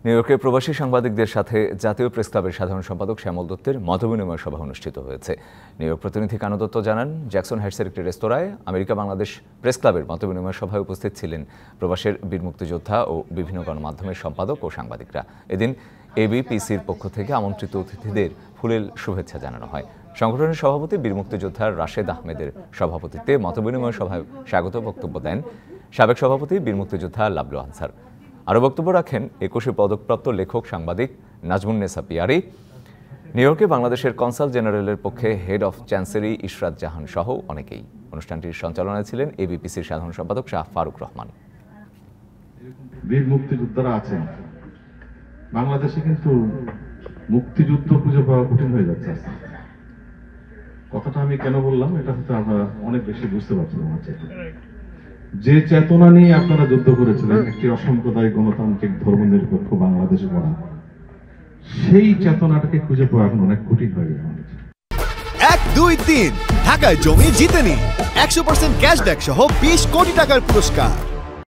New ইয়র্কে প্রবাসী সাংবাদিকদের সাথে জাতীয় প্রেস ক্লাবের সাধারণ সম্পাদক শ্যামল দত্তের মতবিনিময় সভা অনুষ্ঠিত হয়েছে। নিউ ইয়র্ক প্রতিনিধি কানু দত্ত জানান, জ্যাকসন হাইটসের একটি রেস্তোরাঁয় আমেরিকা বাংলাদেশ প্রেস ক্লাবের মতবিনিময় সভায় উপস্থিত ছিলেন প্রবাসের বীর মুক্তিযোদ্ধা ও বিভিন্ন গণমাধ্যমের সম্পাদক ও সাংবাদিকরা। এদিন এবিপিসির পক্ষ থেকে আমন্ত্রিত অতিথিদের ফুলেল শুভেচ্ছা জানানো হয়। সংগঠনের সভাপতি বীর মুক্তিযোদ্ধা রাশেদ আহমেদের সভাপতিত্বে মতবিনিময় সভায় স্বাগত বক্তব্য দেন সাবেক সভাপতি বীর মুক্তিযোদ্ধা লাবলু আনসার। আরও বক্তব্য রাখেন 21 পদকপ্রাপ্ত লেখক সাংবাদিক নাজমুন্নেসা পিয়ারি, নিউ ইয়র্কে বাংলাদেশের কনসাল জেনারেলের পক্ষে হেড অফ চ্যান্সেরি ইশরাত জাহান সহ অনেকেই। অনুষ্ঠানটির সঞ্চালনায় ছিলেন এবিপিসির সাধারণ সম্পাদক শাহ ফারুক রহমান। বীর মুক্তিযোদ্ধারা আছেন বাংলাদেশে, কিন্তু মুক্তিযুদ্ধ খুঁজে পাওয়া কঠিন হয়ে যাচ্ছে। কথাটা আমি কেন বললাম, এটা হয়তো আমরা অনেক বেশি বুঝতে পারছি না। যে চেতনা নিয়ে আপনারা যুদ্ধ করেছিলেন, একটি অসাম্প্রদায়িক গণতান্ত্রিক ধর্মনিরপেক্ষ বাংলাদেশ গড়া, সেই চেতনাটাকে খুঁজে পাওয়া এখন অনেক কঠিন হয়ে গেছে। 1, 2, 3 ঢাকায় জমি জিতে নিন 100% ক্যাশব্যাক সহ 20 কোটি টাকার পুরস্কার।